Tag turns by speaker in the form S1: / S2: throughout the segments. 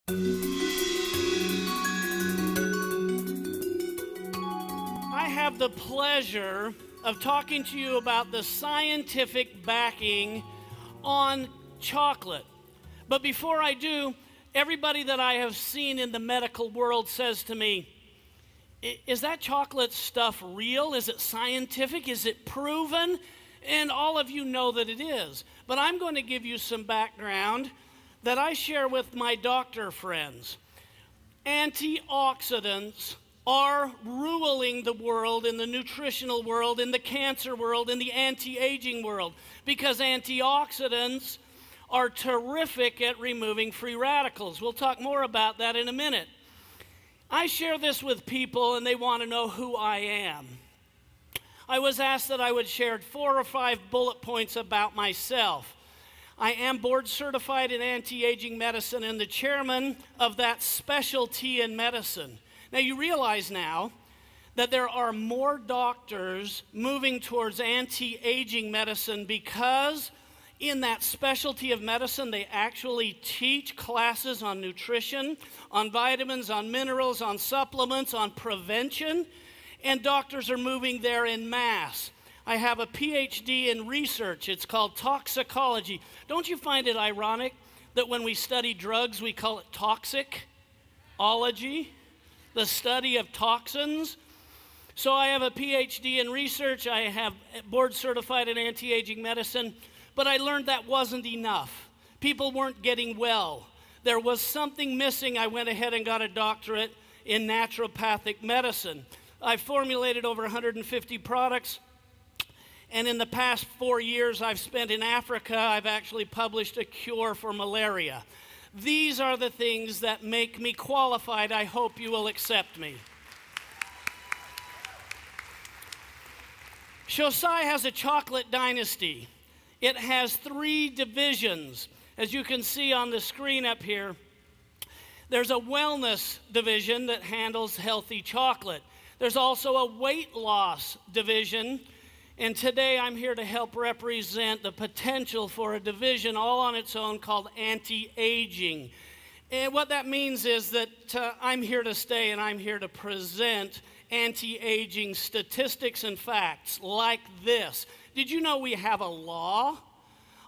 S1: I have the pleasure of talking to you about the scientific backing on chocolate. But before I do, everybody that I have seen in the medical world says to me, is that chocolate stuff real? Is it scientific? Is it proven? And all of you know that it is. But I'm going to give you some background that I share with my doctor friends. Antioxidants are ruling the world, in the nutritional world, in the cancer world, in the anti-aging world, because antioxidants are terrific at removing free radicals. We'll talk more about that in a minute. I share this with people and they want to know who I am. I was asked that I would share 4 or 5 bullet points about myself. I am board certified in anti-aging medicine and the chairman of that specialty in medicine. Now you realize now that there are more doctors moving towards anti-aging medicine because in that specialty of medicine they actually teach classes on nutrition, on vitamins, on minerals, on supplements, on prevention, and doctors are moving there en masse. I have a PhD in research. It's called toxicology. Don't you find it ironic that when we study drugs, we call it toxicology, the study of toxins? So I have a PhD in research. I have board certified in anti-aging medicine, but I learned that wasn't enough. People weren't getting well. There was something missing. I went ahead and got a doctorate in naturopathic medicine. I formulated over 150 products. And in the past 4 years I've spent in Africa, I've actually published a cure for malaria. These are the things that make me qualified. I hope you will accept me. Shosai has a chocolate dynasty. It has 3 divisions. As you can see on the screen up here, there's a wellness division that handles healthy chocolate. There's also a weight loss division. And today I'm here to help represent the potential for a division all on its own called anti-aging. And what that means is that I'm here to stay and I'm here to present anti-aging statistics and facts like this. Did you know we have a law?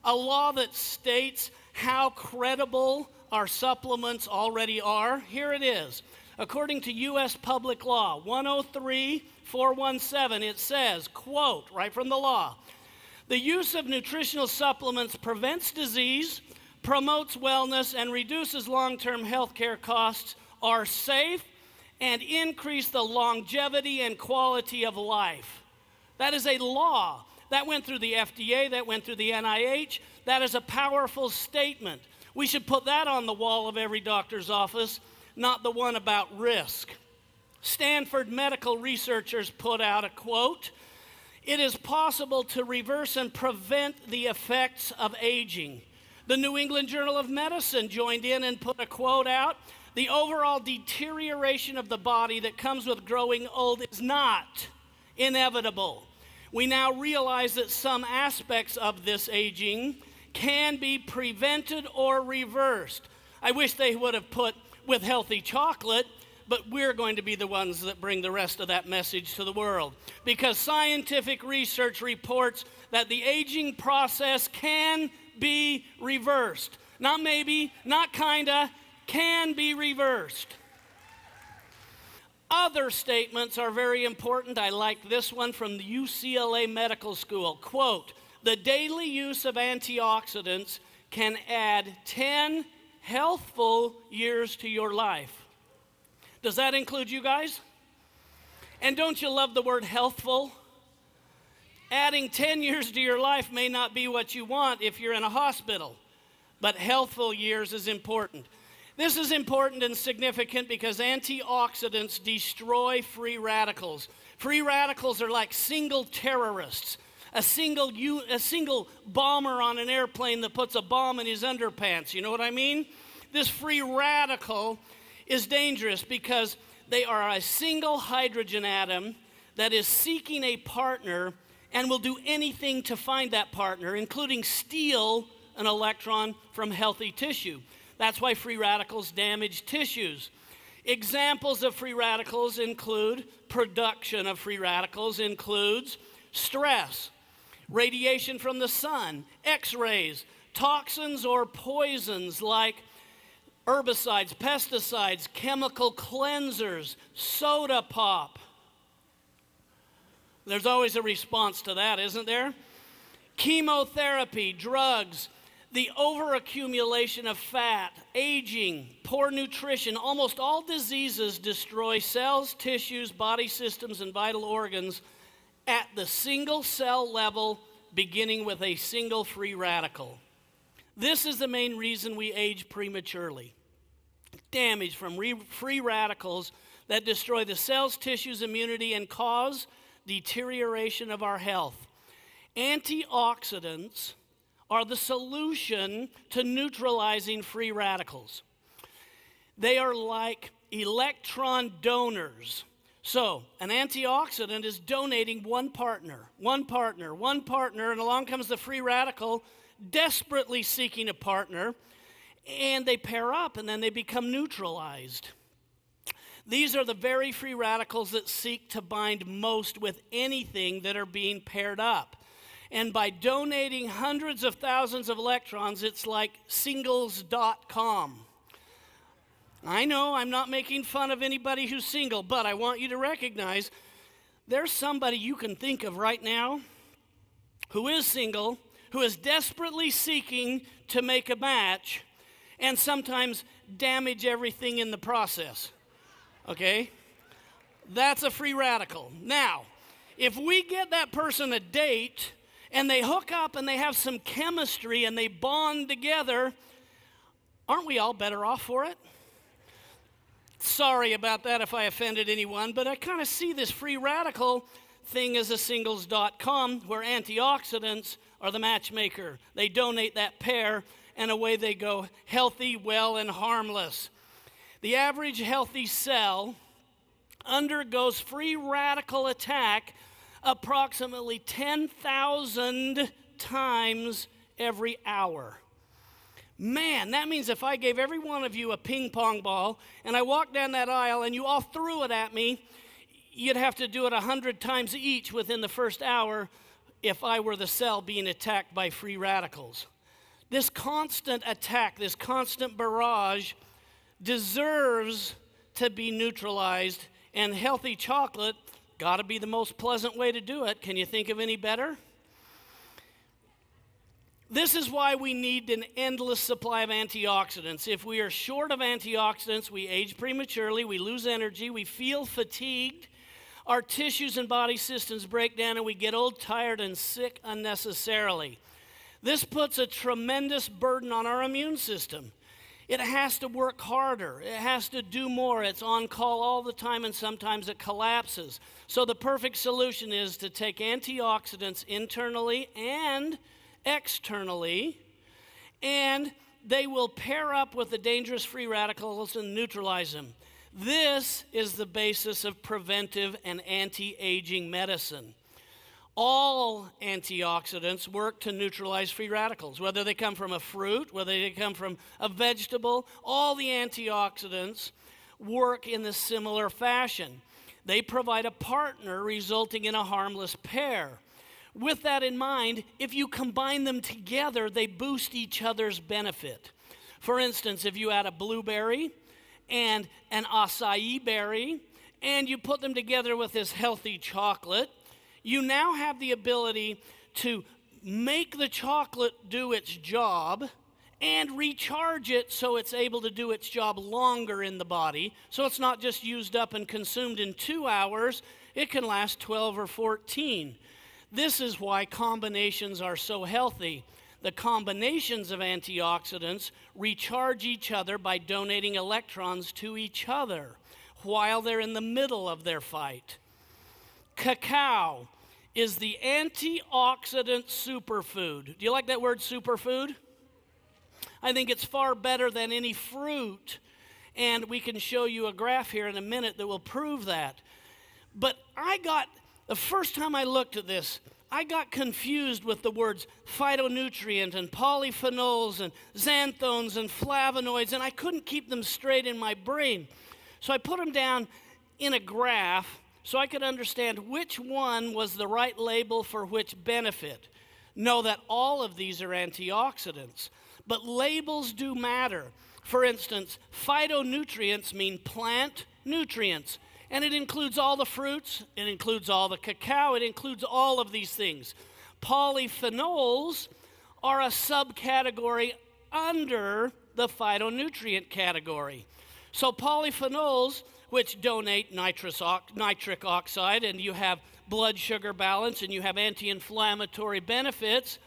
S1: A law that states how credible our supplements already are? Here it is. According to U.S. Public Law 103-417, it says, quote, right from the law, the use of nutritional supplements prevents disease, promotes wellness, and reduces long-term health care costs, are safe, and increase the longevity and quality of life. That is a law. That went through the FDA, that went through the NIH. That is a powerful statement. We should put that on the wall of every doctor's office, not the one about risk. Stanford medical researchers put out a quote, it is possible to reverse and prevent the effects of aging. The New England Journal of Medicine joined in and put a quote out, the overall deterioration of the body that comes with growing old is not inevitable. We now realize that some aspects of this aging can be prevented or reversed. I wish they would have put with healthy chocolate, but we're going to be the ones that bring the rest of that message to the world. Because scientific research reports that the aging process can be reversed. Not maybe, not kinda, can be reversed. Other statements are very important. I like this one from the UCLA Medical School. Quote, the daily use of antioxidants can add 10 healthful years to your life. Does that include you guys? And don't you love the word healthful? Adding 10 years to your life may not be what you want if you're in a hospital, but healthful years is important. This is important and significant because antioxidants destroy free radicals. Free radicals are like single terrorists. A single bomber on an airplane that puts a bomb in his underpants. You know what I mean? This free radical is dangerous because they are a single hydrogen atom that is seeking a partner and will do anything to find that partner, including steal an electron from healthy tissue. That's why free radicals damage tissues. Examples of free radicals include production of free radicals includes stress, radiation from the sun, X-rays, toxins or poisons like herbicides, pesticides, chemical cleansers, soda pop. There's always a response to that, isn't there? Chemotherapy, drugs, the overaccumulation of fat, aging, poor nutrition. Almost all diseases destroy cells, tissues, body systems, and vital organs at the single cell level, beginning with a single free radical. This is the main reason we age prematurely. Damage from free radicals that destroy the cells, tissues, immunity, and cause deterioration of our health. Antioxidants are the solution to neutralizing free radicals. They are like electron donors. So, an antioxidant is donating one partner, and along comes the free radical desperately seeking a partner, and they pair up and then they become neutralized. These are the very free radicals that seek to bind most with anything that are being paired up. And by donating hundreds of thousands of electrons, it's like singles.com. I know I'm not making fun of anybody who's single, but I want you to recognize there's somebody you can think of right now who is single, who is desperately seeking to make a match, and sometimes damage everything in the process. Okay? That's a free radical. Now, if we get that person a date, and they hook up and they have some chemistry and they bond together, aren't we all better off for it? Sorry about that if I offended anyone, but I kind of see this free radical thing as a singles.com where antioxidants are the matchmaker. They donate that pair and away they go, healthy, well, and harmless. The average healthy cell undergoes free radical attack approximately 10,000 times every hour. Man, that means if I gave every one of you a ping pong ball and I walked down that aisle and you all threw it at me, you'd have to do it 100 times each within the first hour if I were the cell being attacked by free radicals. This constant attack, this constant barrage deserves to be neutralized, and healthy chocolate got to be the most pleasant way to do it. Can you think of any better? This is why we need an endless supply of antioxidants. If we are short of antioxidants, we age prematurely, we lose energy, we feel fatigued, our tissues and body systems break down, and we get old, tired, and sick unnecessarily. This puts a tremendous burden on our immune system. It has to work harder. It has to do more. It's on call all the time, and sometimes it collapses. So the perfect solution is to take antioxidants internally and externally, and they will pair up with the dangerous free radicals and neutralize them. This is the basis of preventive and anti-aging medicine. All antioxidants work to neutralize free radicals, whether they come from a fruit, whether they come from a vegetable. All the antioxidants work in a similar fashion. They provide a partner resulting in a harmless pair. With that in mind, if you combine them together, they boost each other's benefit. For instance, if you add a blueberry and an acai berry, and you put them together with this healthy chocolate, you now have the ability to make the chocolate do its job and recharge it so it's able to do its job longer in the body. So it's not just used up and consumed in 2 hours, it can last 12 or 14. This is why combinations are so healthy. The combinations of antioxidants recharge each other by donating electrons to each other while they're in the middle of their fight. Cacao is the antioxidant superfood. Do you like that word, superfood? I think it's far better than any fruit, and we can show you a graph here in a minute that will prove that. But the first time I looked at this, I got confused with the words phytonutrient and polyphenols and xanthones and flavonoids, and I couldn't keep them straight in my brain. So I put them down in a graph so I could understand which one was the right label for which benefit. Know that all of these are antioxidants, but labels do matter. For instance, phytonutrients mean plant nutrients, and it includes all the fruits, it includes all the cacao, it includes all of these things. Polyphenols are a subcategory under the phytonutrient category. So polyphenols, which donate nitric oxide, and you have blood sugar balance, and you have anti-inflammatory benefits,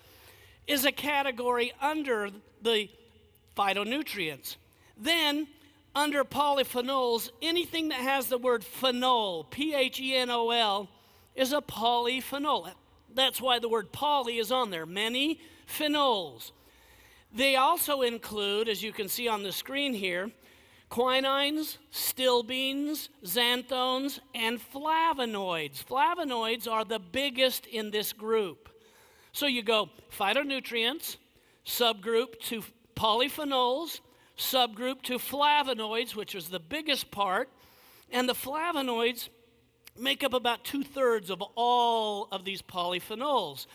S1: is a category under the phytonutrients. Then, under polyphenols, anything that has the word phenol, P-H-E-N-O-L, is a polyphenol. That's why the word poly is on there, many phenols. They also include, as you can see on the screen here, quinines, stilbenes, xanthones, and flavonoids. Flavonoids are the biggest in this group. So you go phytonutrients, subgroup to polyphenols, subgroup to flavonoids, which is the biggest part, and the flavonoids make up about 2/3 of all of these polyphenols.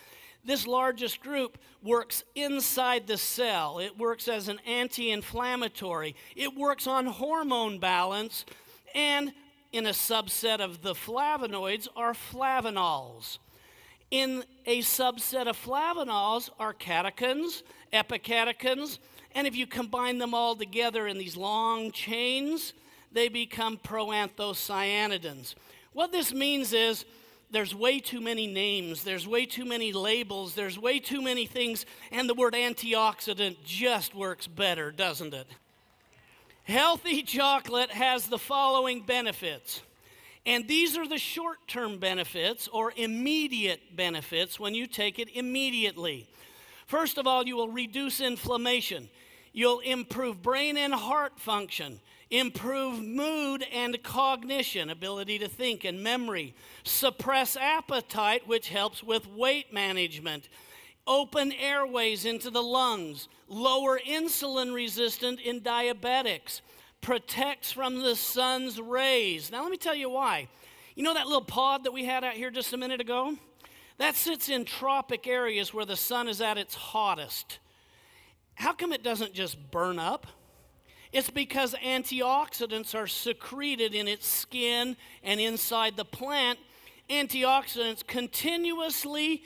S1: This largest group works inside the cell. It works as an anti-inflammatory. It works on hormone balance, and in a subset of the flavonoids are flavonols. In a subset of flavonols are catechins, epicatechins, and if you combine them all together in these long chains, they become proanthocyanidins. What this means is there's way too many names, there's way too many labels, there's way too many things, and the word antioxidant just works better, doesn't it? Healthy chocolate has the following benefits. And these are the short-term benefits or immediate benefits when you take it immediately. First of all, you will reduce inflammation. You'll improve brain and heart function, improve mood and cognition, ability to think and memory, suppress appetite, which helps with weight management, open airways into the lungs, lower insulin resistance in diabetics, protects from the sun's rays. Now let me tell you why. You know that little pod that we had out here just a minute ago? That sits in tropic areas where the sun is at its hottest. How come it doesn't just burn up? It's because antioxidants are secreted in its skin and inside the plant. Antioxidants continuously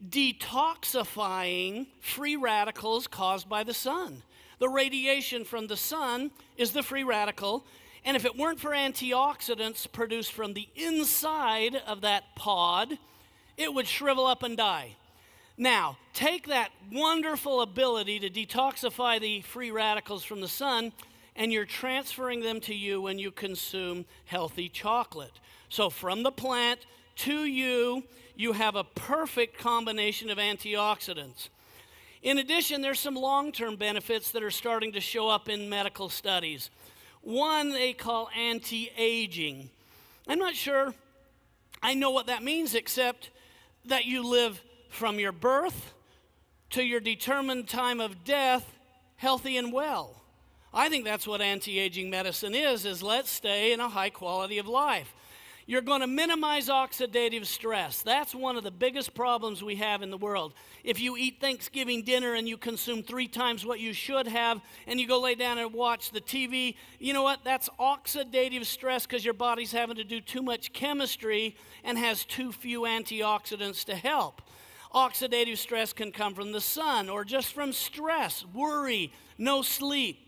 S1: detoxifying free radicals caused by the sun. The radiation from the sun is the free radical, and if it weren't for antioxidants produced from the inside of that pod, it would shrivel up and die. Now, take that wonderful ability to detoxify the free radicals from the sun, and you're transferring them to you when you consume healthy chocolate. So from the plant to you, you have a perfect combination of antioxidants. In addition, there's some long-term benefits that are starting to show up in medical studies. One they call anti-aging. I'm not sure I know what that means, except that you live from your birth to your determined time of death healthy and well. I think that's what anti-aging medicine is let's stay in a high quality of life. You're going to minimize oxidative stress. That's one of the biggest problems we have in the world. If you eat Thanksgiving dinner and you consume 3 times what you should have, and you go lay down and watch the TV, you know what? That's oxidative stress because your body's having to do too much chemistry and has too few antioxidants to help. Oxidative stress can come from the sun or just from stress, worry, no sleep.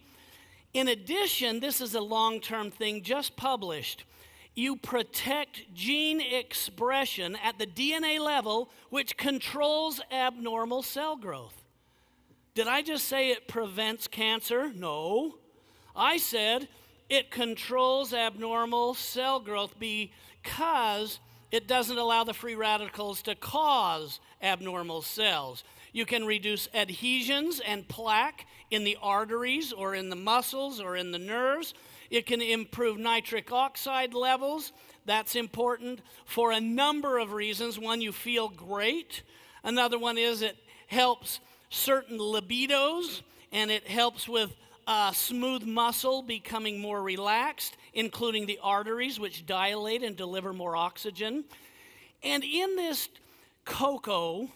S1: In addition, this is a long-term thing just published. You protect gene expression at the DNA level, which controls abnormal cell growth. Did I just say it prevents cancer? No. I said it controls abnormal cell growth because it doesn't allow the free radicals to cause abnormal cells. You can reduce adhesions and plaque in the arteries or in the muscles or in the nerves. It can improve nitric oxide levels. That's important for a number of reasons. One, you feel great. Another one is it helps certain libidos, and it helps with smooth muscle becoming more relaxed, including the arteries, which dilate and deliver more oxygen. And in this cocoa,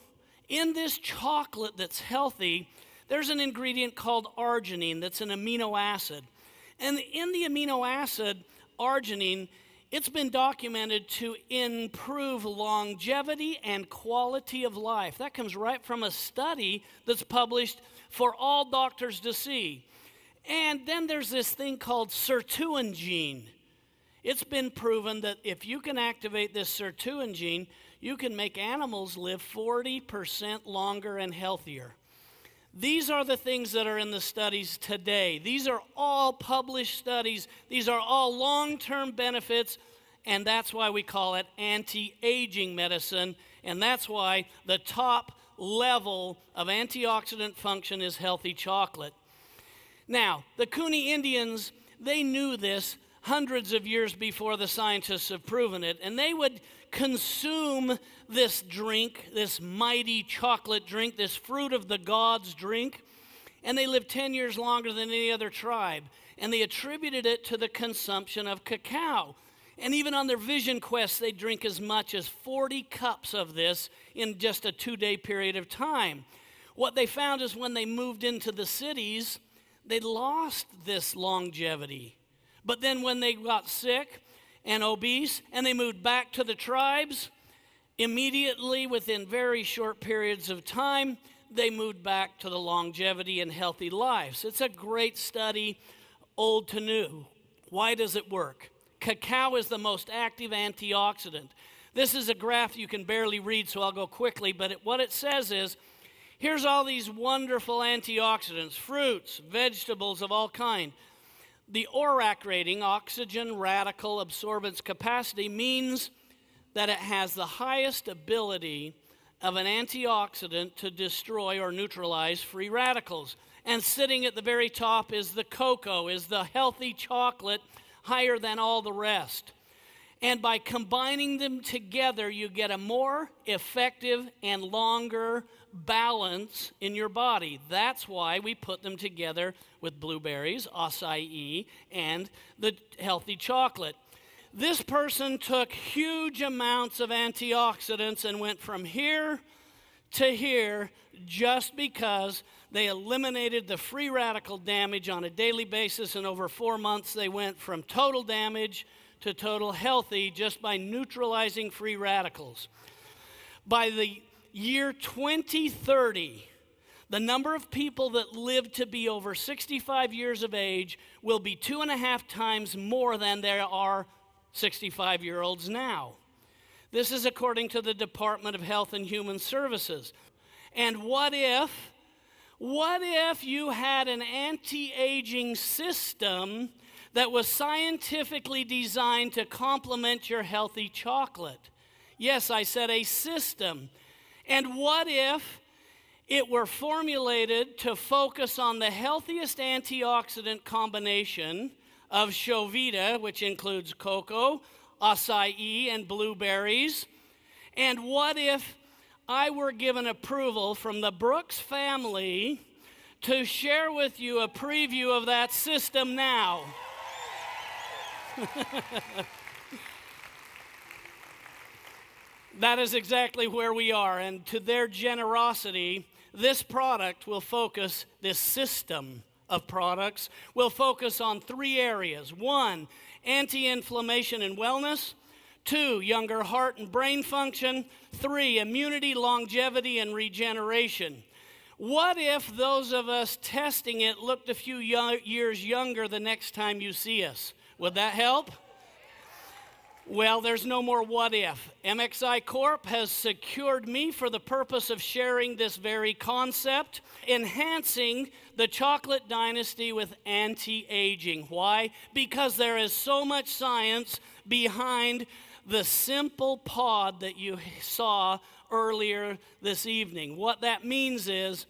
S1: in this chocolate that's healthy, there's an ingredient called arginine that's an amino acid. And in the amino acid, arginine, it's been documented to improve longevity and quality of life. That comes right from a study that's published for all doctors to see. And then there's this thing called sirtuin gene. It's been proven that if you can activate this sirtuin gene, you can make animals live 40% longer and healthier. These are the things that are in the studies today. These are all published studies. These are all long-term benefits, and that's why we call it anti-aging medicine, and that's why the top level of antioxidant function is healthy chocolate. Now, the Cooney Indians, they knew this hundreds of years before the scientists have proven it, and they would consume this drink, this mighty chocolate drink, this fruit of the gods drink, and they lived 10 years longer than any other tribe, and they attributed it to the consumption of cacao. And even on their vision quest, they drink as much as 40 cups of this in just a 2-day period of time. What they found is when they moved into the cities, they lost this longevity. But then when they got sick and obese and they moved back to the tribes, immediately within very short periods of time, they moved back to the longevity and healthy lives. It's a great study, old to new. Why does it work? Cacao is the most active antioxidant. This is a graph you can barely read, so I'll go quickly, but what it says is, here's all these wonderful antioxidants, fruits, vegetables of all kinds. The ORAC rating, oxygen radical absorbance capacity, means that it has the highest ability of an antioxidant to destroy or neutralize free radicals. And sitting at the very top is the cocoa, is the healthy chocolate, higher than all the rest. And by combining them together, you get a more effective and longer balance in your body. That's why we put them together with blueberries, acai, and the healthy chocolate. This person took huge amounts of antioxidants and went from here to here just because they eliminated the free radical damage on a daily basis, and over 4 months they went from total damage to total healthy just by neutralizing free radicals. By the year 2030, the number of people that live to be over 65 years of age will be 2.5 times more than there are 65-year-olds now. This is according to the Department of Health and Human Services. And what if you had an anti-aging system that was scientifically designed to complement your healthy chocolate? Yes, I said a system. And what if it were formulated to focus on the healthiest antioxidant combination of Shovita, which includes cocoa, acai, and blueberries? And what if I were given approval from the Brooks family to share with you a preview of that system now? That is exactly where we are, and to their generosity, this product will focus, this system of products will focus on 3 areas. 1, anti-inflammation and wellness. 2, younger heart and brain function. 3, immunity, longevity, and regeneration. What if those of us testing it looked a few years younger the next time you see us? Would that help? Well, there's no more what if. MXI Corp has secured me for the purpose of sharing this very concept, enhancing the chocolate dynasty with anti-aging. Why? Because there is so much science behind the simple pod that you saw earlier this evening. What that means is,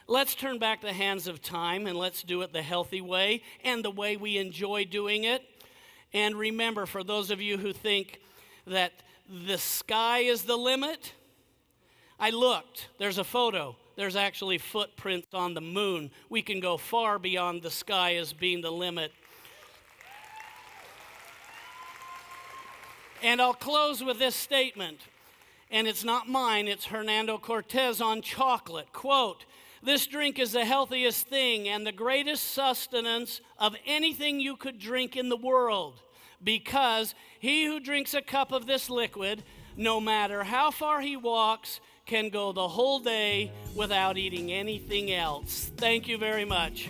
S1: let's turn back the hands of time and let's do it the healthy way and the way we enjoy doing it. And remember, for those of you who think that the sky is the limit, I looked. There's a photo. There's actually footprints on the moon. We can go far beyond the sky as being the limit. And I'll close with this statement. And it's not mine, it's Hernando Cortez on chocolate. Quote, "This drink is the healthiest thing and the greatest sustenance of anything you could drink in the world, because he who drinks a cup of this liquid, no matter how far he walks, can go the whole day without eating anything else." Thank you very much.